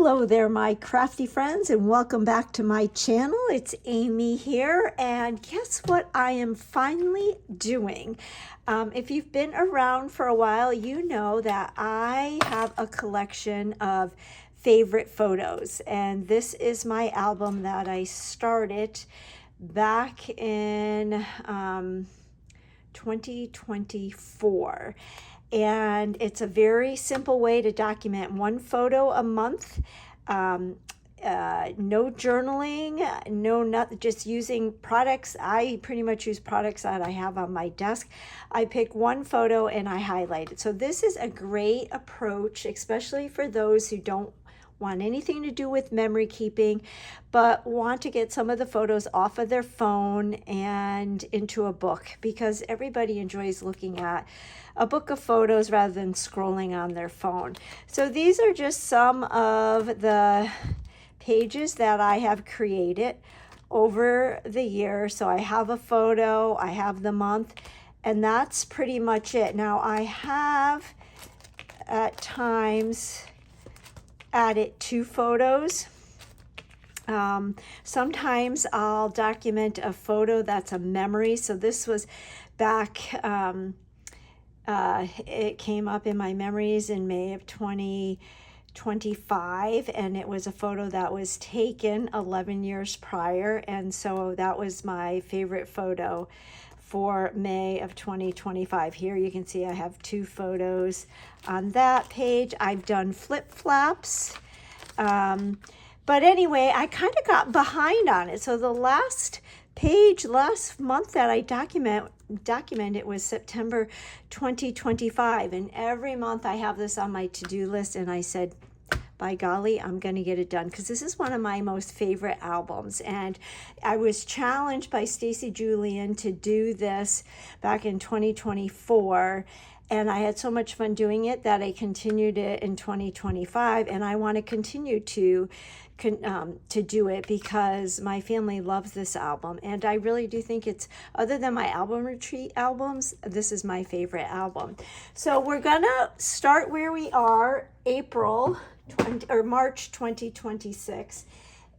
Hello there, my crafty friends, and welcome back to my channel. It's Amy here, and guess what I am finally doing? If you've been around for a while, you know that I have a collection of favorite photos, and this is my album that I started back in 2024. And it's a very simple way to document one photo a month. No journaling, not just using products. I pretty much use products that I have on my desk. I pick one photo and I highlight it. So this is a great approach, especially for those who don't want anything to do with memory keeping, but want to get some of the photos off of their phone and into a book, because everybody enjoys looking at a book of photos rather than scrolling on their phone. So these are just some of the pages that I have created over the year. So I have a photo, I have the month, and that's pretty much it. Now I have at times added 2 photos. Sometimes I'll document a photo that's a memory. So this was back, it came up in my memories in May of 2025, and it was a photo that was taken 11 years prior. And so that was my favorite photo for May of 2025. Here you can see I have 2 photos on that page. I've done flip-flops. But anyway, I kind of got behind on it. So the last page last month that I documented was September 2025. And every month I have this on my to-do list, and I said, by golly, I'm going to get it done, because this is one of my most favorite albums. And I was challenged by Stacy Julian to do this back in 2024. And I had so much fun doing it that I continued it in 2025. And I want to continue to do it because my family loves this album. And I really do think it's, other than my album retreat albums, this is my favorite album. So we're going to start where we are, March 2026.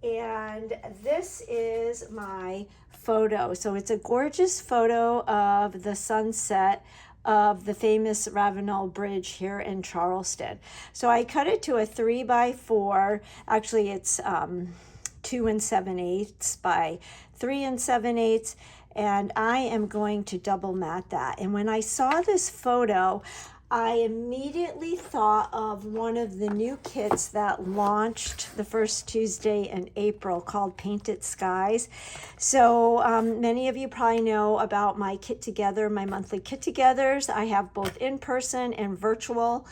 And this is my photo. So it's a gorgeous photo of the sunset of the famous Ravenel Bridge here in Charleston. So I cut it to a 3x4. Actually, it's 2 7/8 by 3 7/8. And I am going to double mat that. And when I saw this photo, I immediately thought of one of the new kits that launched the first Tuesday in April called Painted Skies. So many of you probably know about my Kit Together, my monthly Kit Togethers. I have both in person and virtual.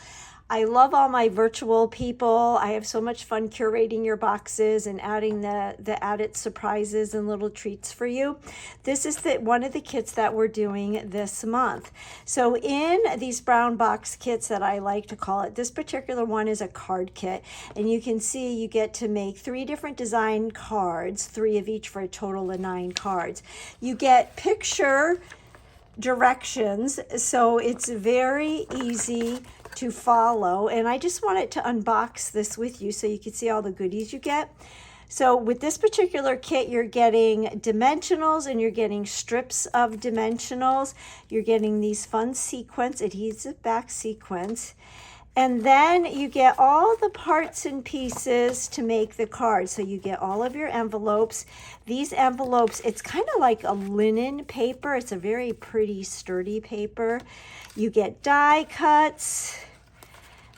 I love all my virtual people. I have so much fun curating your boxes and adding the added surprises and little treats for you. This is one of the kits that we're doing this month. So in these brown box kits that I like to call it, this particular one is a card kit. And you can see you get to make 3 different design cards, 3 of each for a total of 9 cards. You get picture directions, so it's very easy to follow. And I just wanted to unbox this with you so you can see all the goodies you get. So with this particular kit, you're getting dimensionals and you're getting strips of dimensionals. You're getting these fun sequins, adhesive back sequins. And then you get all the parts and pieces to make the card. So you get all of your envelopes. These envelopes, it's kind of like a linen paper. It's a very pretty, sturdy paper. You get die cuts,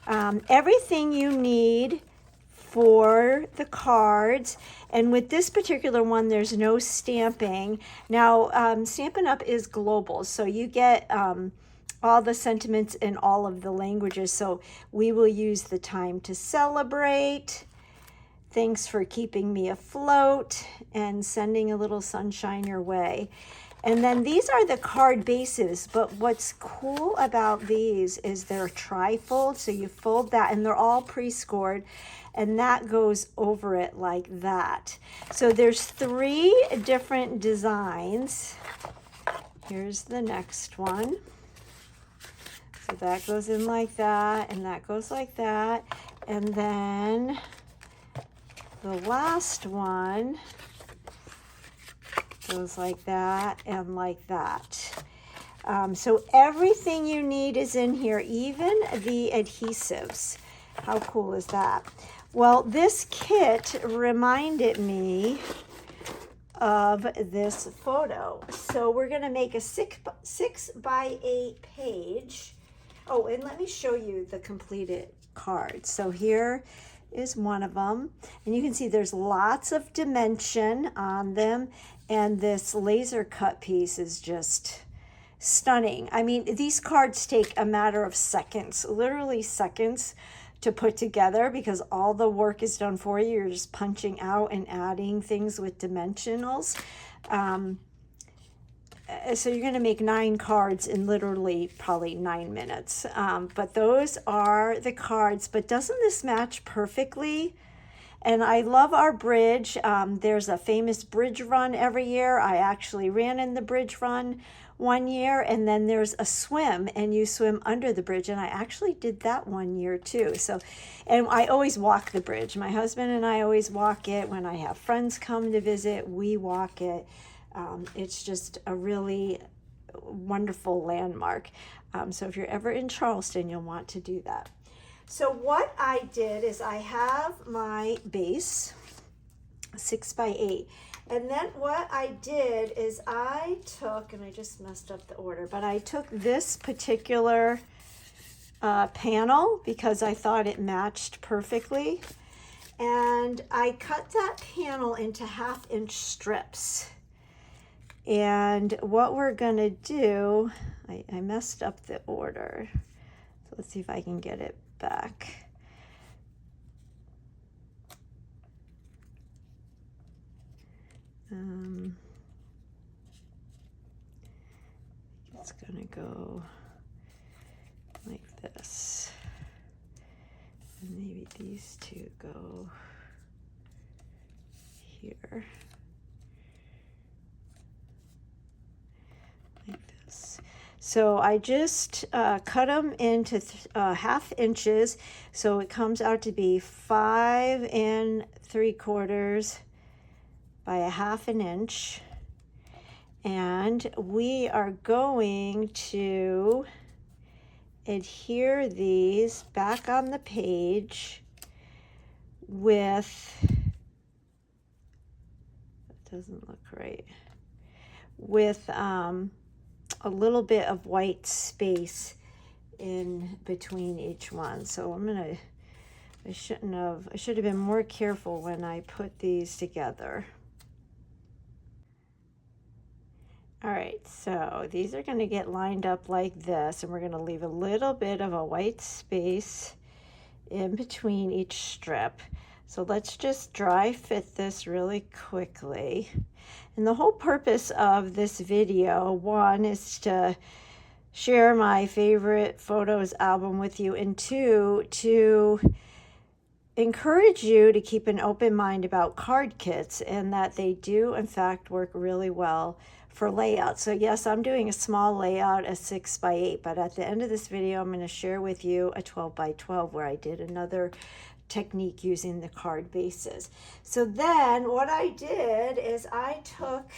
everything you need for the cards. And with this particular one, there's no stamping. Now, Stampin' Up! Is global, so you get all the sentiments in all of the languages. So we will use the time to celebrate. Thanks for keeping me afloat, and sending a little sunshine your way. And then these are the card bases, but what's cool about these is they're tri-fold, so you fold that, and they're all pre-scored, and that goes over it like that. So there's 3 different designs. Here's the next one. So that goes in like that, and that goes like that. And then the last one goes like that and like that. So everything you need is in here, even the adhesives. How cool is that? Well, this kit reminded me of this photo. So we're going to make a 6x8 page. Oh, and let me show you the completed card. So here is one of them, and you can see there's lots of dimension on them, and this laser cut piece is just stunning. I mean, these cards take a matter of seconds, literally seconds, to put together, because all the work is done for you. You're just punching out and adding things with dimensionals. So you're going to make 9 cards in literally probably 9 minutes. But those are the cards. But doesn't this match perfectly? And I love our bridge. There's a famous bridge run every year. I actually ran in the bridge run one year, and then there's a swim, and you swim under the bridge, and I actually did that one year too. So, and I always walk the bridge. My husband and I always walk it. When I have friends come to visit, we walk it. It's just a really wonderful landmark. So if you're ever in Charleston, you'll want to do that. So what I did is I have my base, 6x8. And then what I did is I took, and I just messed up the order, but I took this particular panel because I thought it matched perfectly. And I cut that panel into 1/2-inch strips. And what we're going to do, I messed up the order. So let's see if I can get it back. It's going to go like this. And maybe these two go here. Like this. So I just cut them into 1/2 inches, so it comes out to be 5 3/4 by 1/2 inch. And we are going to adhere these back on the page with, that doesn't look right, with a little bit of white space in between each one. So I should have been more careful when I put these together. All right, so these are going to get lined up like this, and we're going to leave a little bit of a white space in between each strip. So let's just dry fit this really quickly. And the whole purpose of this video, one, is to share my favorite photos album with you, and two, to encourage you to keep an open mind about card kits, and that they do in fact work really well for layout. So yes, I'm doing a small layout, a 6x8, but at the end of this video, I'm going to share with you a 12x12 where I did another technique using the card bases. So then what I did is I took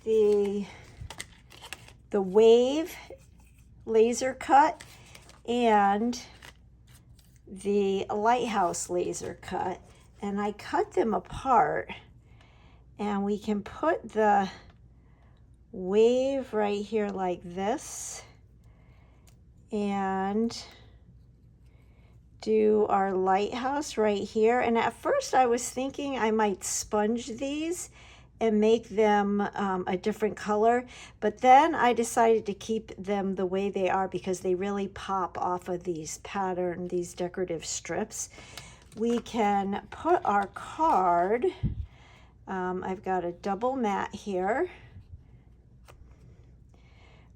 the wave laser cut and the lighthouse laser cut, and I cut them apart, and we can put the wave right here like this and do our lighthouse right here. And at first I was thinking I might sponge these and make them a different color, but then I decided to keep them the way they are because they really pop off of these pattern, these decorative strips. We can put our card, I've got a double mat here.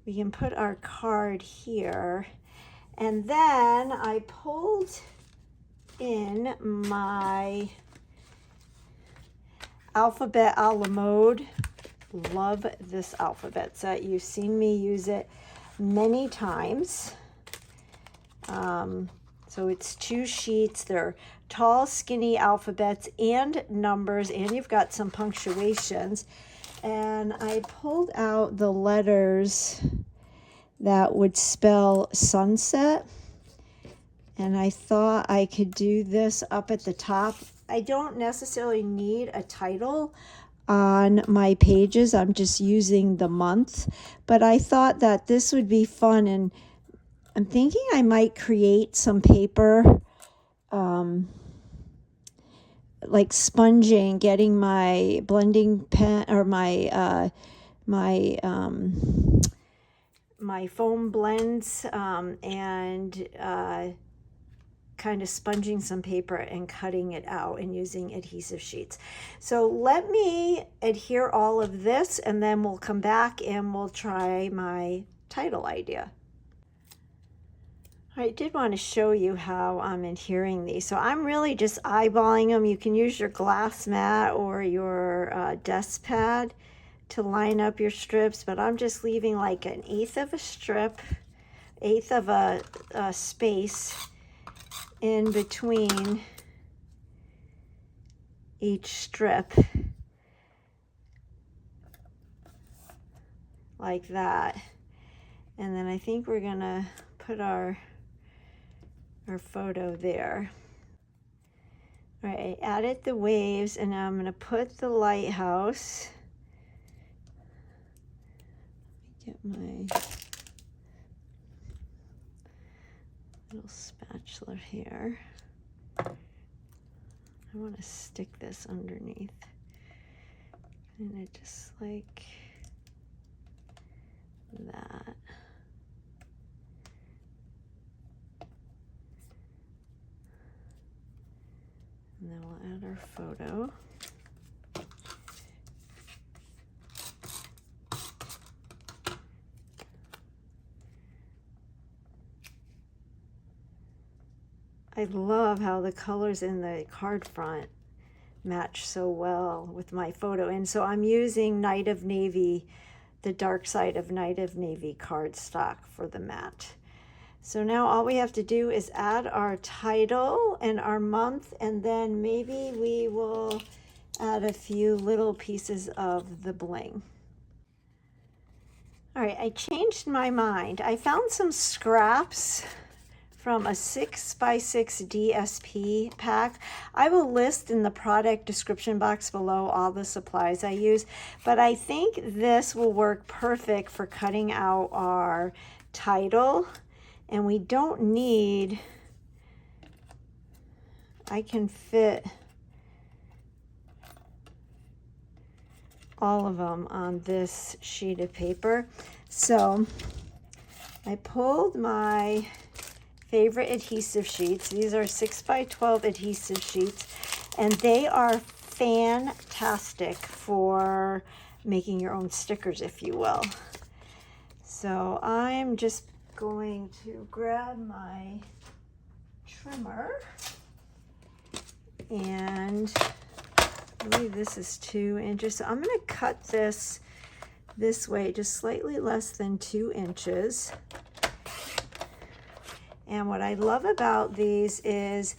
We can put our card here, and then I pulled in my alphabet a la mode. Love this alphabet set. You've seen me use it many times. So it's 2 sheets. They're tall, skinny alphabets and numbers, and you've got some punctuations. And I pulled out the letters that would spell sunset. And I thought I could do this up at the top. I don't necessarily need a title on my pages. I'm just using the month. But I thought that this would be fun, and I'm thinking I might create some paper, like sponging, getting my blending pen or my foam blends, and kind of sponging some paper and cutting it out and using adhesive sheets. So let me adhere all of this, and then we'll come back and we'll try my title idea. I did want to show you how I'm adhering these. So I'm really just eyeballing them. You can use your glass mat or your desk pad to line up your strips, but I'm just leaving like 1/8 of a strip, 1/8 of a space in between each strip, like that. And then I think we're gonna put our photo there. All right, I added the waves, and now I'm gonna put the lighthouse. Get my little spatula here. I want to stick this underneath, and it just like that. And then we'll add our photo. I love how the colors in the card front match so well with my photo. And so I'm using Night of Navy, the dark side of Night of Navy cardstock for the mat. So now all we have to do is add our title and our month, and then maybe we will add a few little pieces of the bling. All right, I changed my mind. I found some scraps from a 6x6 DSP pack. I will list in the product description box below all the supplies I use, but I think this will work perfect for cutting out our title. And we don't need, I can fit all of them on this sheet of paper. So I pulled my favorite adhesive sheets. These are 6x12 adhesive sheets, and they are fantastic for making your own stickers, if you will. So I'm just going to grab my trimmer, and I believe this is 2 inches. So I'm going to cut this way, just slightly less than 2 inches. And what I love about these is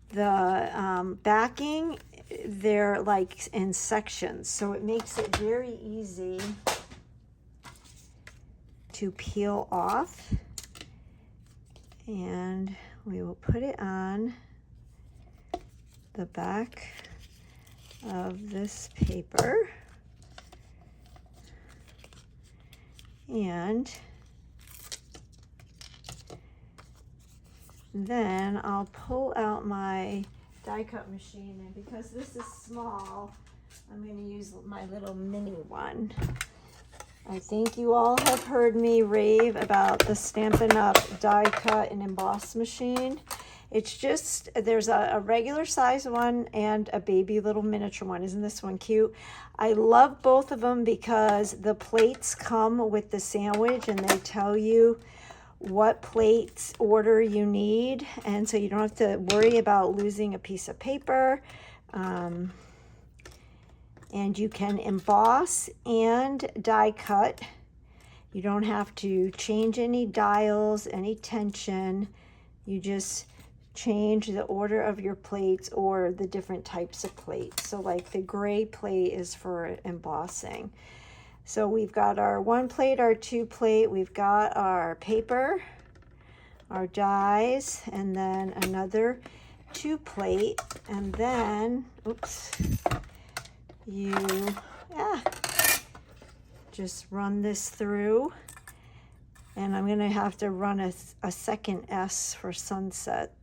the backing, they're like in sections, so it makes it very easy to peel off. And we will put it on the back of this paper, and then I'll pull out my die cut machine, and because this is small, I'm going to use my little mini one. I think you all have heard me rave about the Stampin' Up! Die cut and emboss machine. It's just, there's a regular size one and a baby little miniature one. Isn't this one cute? I love both of them because the plates come with the sandwich, and they tell you what plates order you need, and so you don't have to worry about losing a piece of paper. And you can emboss and die cut. You don't have to change any dials, any tension. You just change the order of your plates or the different types of plates. So like the gray plate is for embossing. So we've got our 1 plate, our 2 plate, we've got our paper, our dies, and then another 2 plate, and then, oops, you just run this through, and I'm gonna have to run a second S for sunset,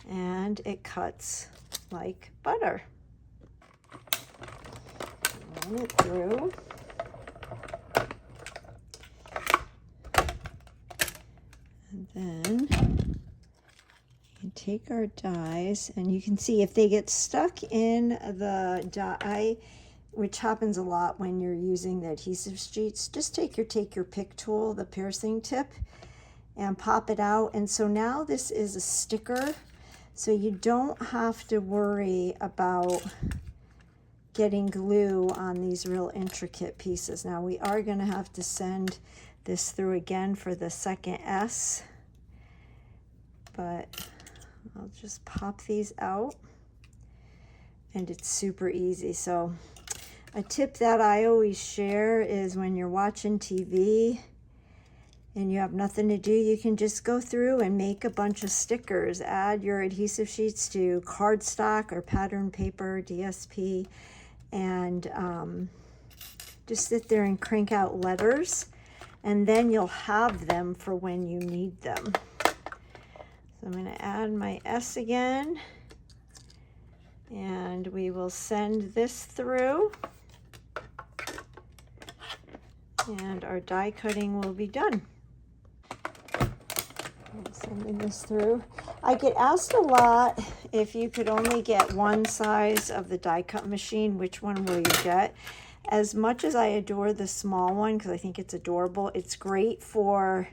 and it cuts like butter. Run it through. And then you take our dies, and you can see if they get stuck in the die, which happens a lot when you're using the adhesive sheets, just take your pick tool, the piercing tip, and pop it out. And so now this is a sticker, so you don't have to worry about getting glue on these real intricate pieces. Now we are going to have to send this through again for the second S, but I'll just pop these out, and it's super easy. So a tip that I always share is when you're watching TV and you have nothing to do, you can just go through and make a bunch of stickers. Add your adhesive sheets to cardstock or pattern paper, DSP, and just sit there and crank out letters, and then you'll have them for when you need them. So I'm going to add my S again, and we will send this through, and our die cutting will be done. I'm sending this through. I get asked a lot if you could only get one size of the die cut machine, which one will you get? As much as I adore the small one, because I think it's adorable, it's great for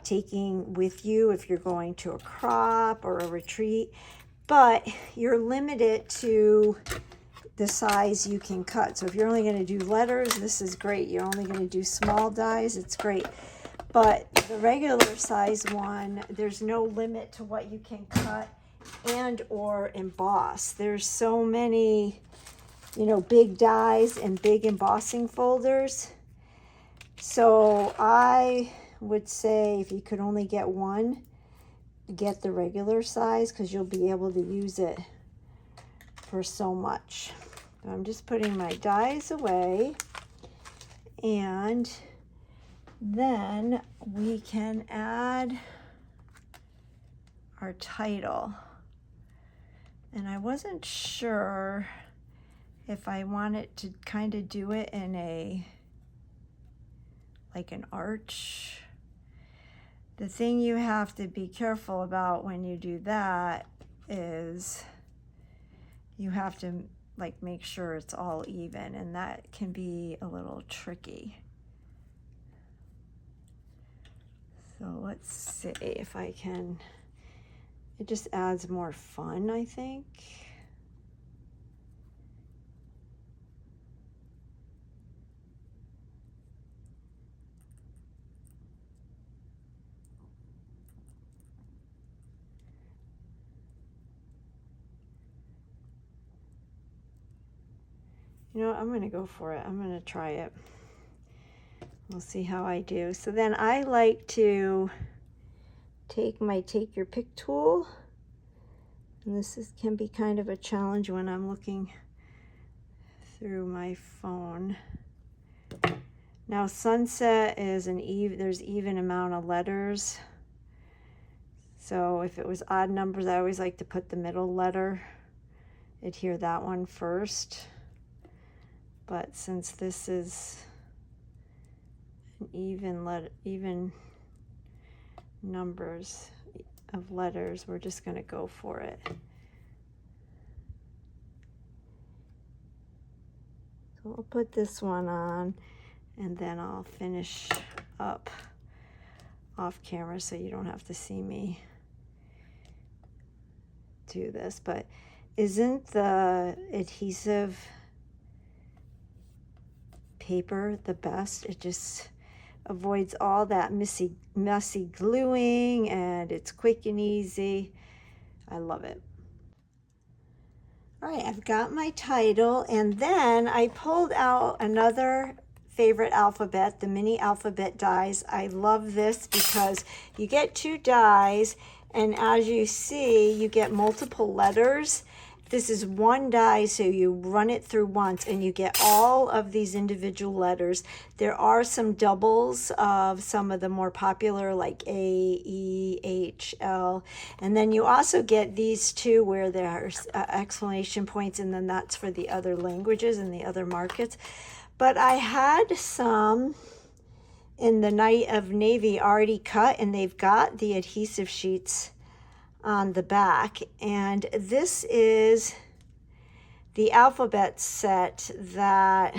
taking with you if you're going to a crop or a retreat, but you're limited to the size you can cut. So if you're only going to do letters, this is great. You're only going to do small dies, it's great. But the regular size one, there's no limit to what you can cut and or emboss. There's so many, you know, big dies and big embossing folders. So I would say if you could only get one, get the regular size, because you'll be able to use it for so much. I'm just putting my dies away, and then we can add our title. And I wasn't sure if I wanted to kind of do it in a, like an arch. The thing you have to be careful about when you do that is you have to like make sure it's all even, and that can be a little tricky. So let's see if I can, it just adds more fun, I think. You know what, I'm gonna go for it. I'm gonna try it. We'll see how I do. So then I like to take your pick tool, and this can be kind of a challenge when I'm looking through my phone. Now sunset is there's even amount of letters. So if it was odd numbers, I always like to put the middle letter, adhere that one first. But since this is an even numbers of letters, we're just going to go for it. So I'll put this one on, and then I'll finish up off camera so you don't have to see me do this. But isn't the adhesive paper the best? It just avoids all that messy gluing, and it's quick and easy. I love it. All right, I've got my title, and then I pulled out another favorite alphabet, the mini alphabet dies. I love this because you get 2 dies, and as you see, you get multiple letters. This is 1 die, so you run it through once and you get all of these individual letters. There are some doubles of some of the more popular, like A, E, H, L. And then you also get these 2 where there's exclamation points, and then that's for the other languages and the other markets. But I had some in the Night of Navy already cut, and they've got the adhesive sheets on the back. And this is the alphabet set that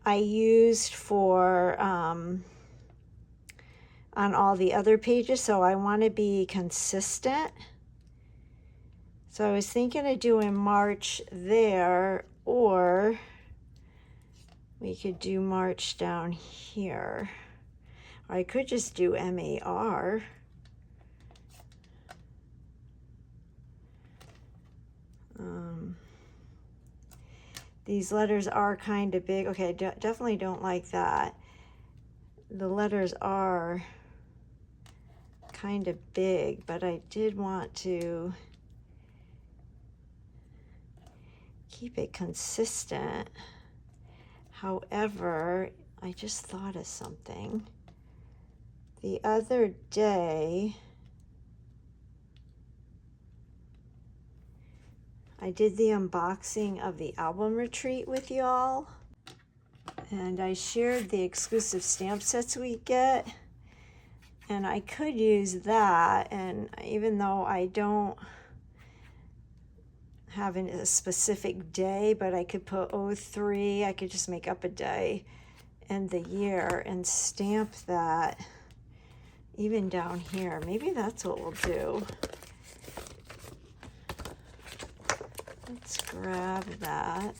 I used for on all the other pages, so I want to be consistent. So I was thinking of doing March there, or we could do March down here. Or I could just do MAR. These letters are kind of big. Okay, definitely don't like that. The letters are kind of big, but I did want to keep it consistent. However, I just thought of something. The other day, I did the unboxing of the album retreat with y'all, and I shared the exclusive stamp sets we get, and I could use that. And even though I don't have a specific day, but I could put 03, I could just make up a day and the year and stamp that even down here. Maybe that's what we'll do. Let's grab that.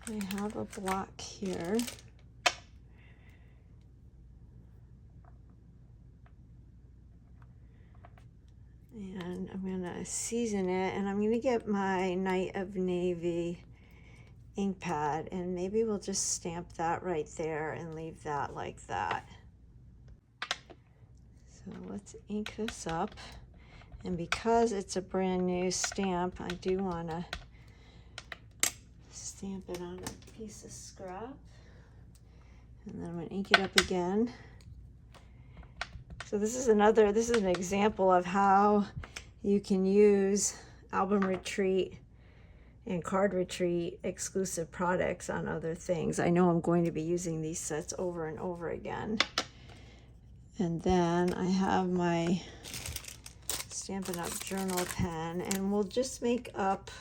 I have a block here. And I'm gonna season it, and I'm gonna get my Night of Navy ink pad, and maybe we'll just stamp that right there and leave that like that. So let's ink this up. And because it's a brand new stamp, I do want to stamp it on a piece of scrap. And then I'm going to ink it up again. So this is an example of how you can use Album Retreat and Card Retreat exclusive products on other things. I know I'm going to be using these sets over and over again. And then I have my Stampin' Up! Journal pen, and we'll just make up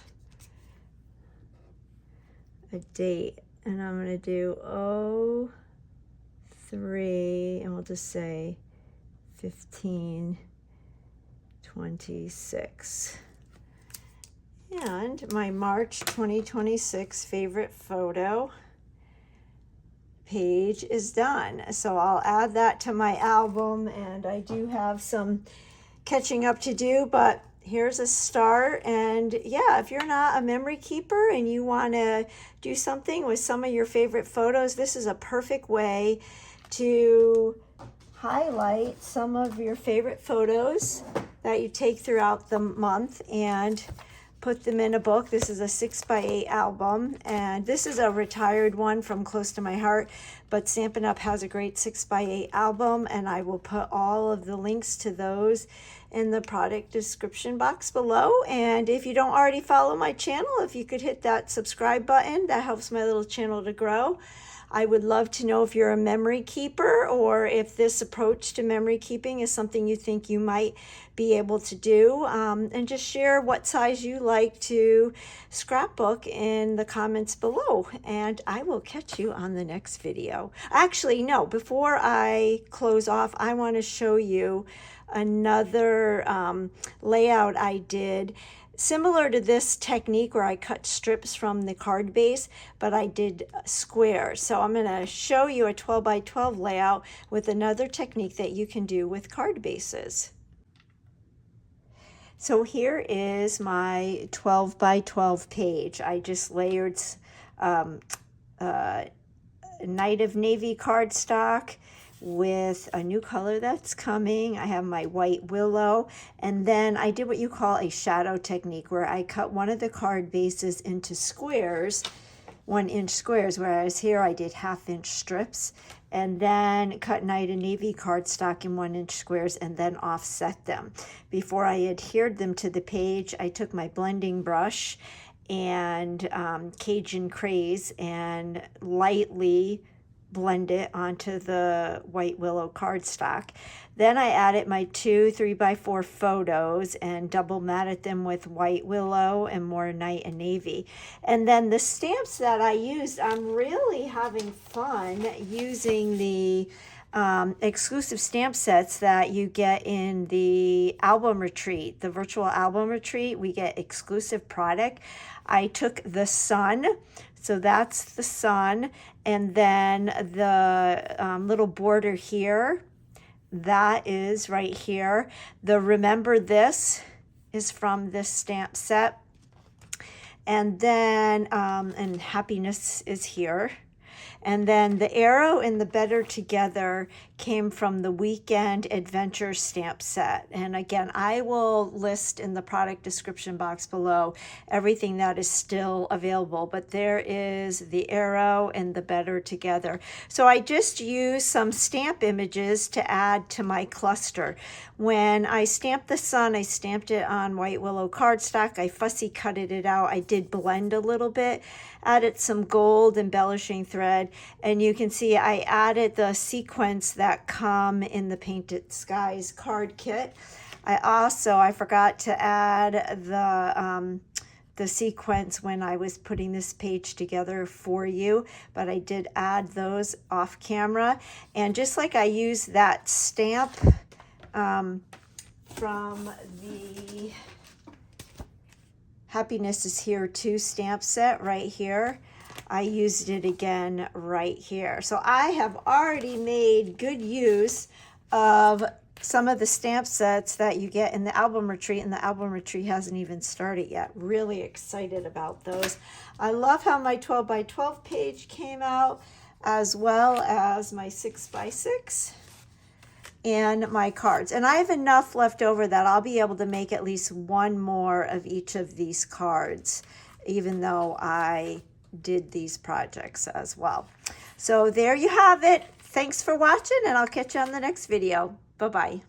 a date, and I'm going to do 03, and we'll just say 15/26. And my March 2026 favorite photo page is done. So I'll add that to my album, and I do have some catching up to do, but here's a start. And yeah, if you're not a memory keeper and you want to do something with some of your favorite photos, this is a perfect way to highlight some of your favorite photos that you take throughout the month and put them in a book. This is a 6x8 album, and this is a retired one from close to my heart, but Stampin' Up! Has a great 6x8 album, and I will put all of the links to those in the product description box below. And if you don't already follow my channel, if you could hit that subscribe button, that helps my little channel to grow. I would love to know if you're a memory keeper, or if this approach to memory keeping is something you think you might be able to do. And just share what size you like to scrapbook in the comments below. And I will catch you on the next video. Actually, no, before I close off, I want to show you another layout I did. similar to this technique where I cut strips from the card base, but I did squares. So I'm going to show you a 12 by 12 layout with another technique that you can do with card bases. So here is my 12 by 12 page. I just layered Night of Navy cardstock with a new color that's coming. I have my white willow, and then I did what you call a shadow technique, where I cut one of the card bases into squares, 1-inch squares, whereas here I did 1/2-inch strips, and then cut Night of Navy cardstock in 1-inch squares and then offset them. Before I adhered them to the page, I took my blending brush and Cajun Craze and lightly blend it onto the white willow cardstock. Then I added my 2 3x4 photos and double matted them with white willow and more Night and Navy. And then the stamps that I used, I'm really having fun using the exclusive stamp sets that you get in the album retreat, the virtual album retreat. We get exclusive product. I took the sun, so that's the sun, and then the little border here, that is right here. The Remember This is from this stamp set, and then and Happiness is here. And then the arrow and the Better Together came from the Weekend Adventure stamp set. And again, I will list in the product description box below everything that is still available. But there is the arrow and the Better Together. So I just used some stamp images to add to my cluster. When I stamped the sun, I stamped it on white willow cardstock. I fussy cutted it out. I did blend a little bit, added some gold embellishing thread, and you can see I added the sequins that come in the Painted Skies card kit. I forgot to add the sequence when I was putting this page together for you, but I did add those off camera. And just like I used that stamp from the Happiness is Here Too stamp set right here, I used it again right here. So I have already made good use of some of the stamp sets that you get in the album retreat, and the album retreat hasn't even started yet. Really excited about those. I love how my 12 by 12 page came out, as well as my 6 by 6 and my cards. And I have enough left over that I'll be able to make at least one more of each of these cards, even though I did these projects as well. So there you have it. Thanks for watching, and I'll catch you on the next video. Bye-bye.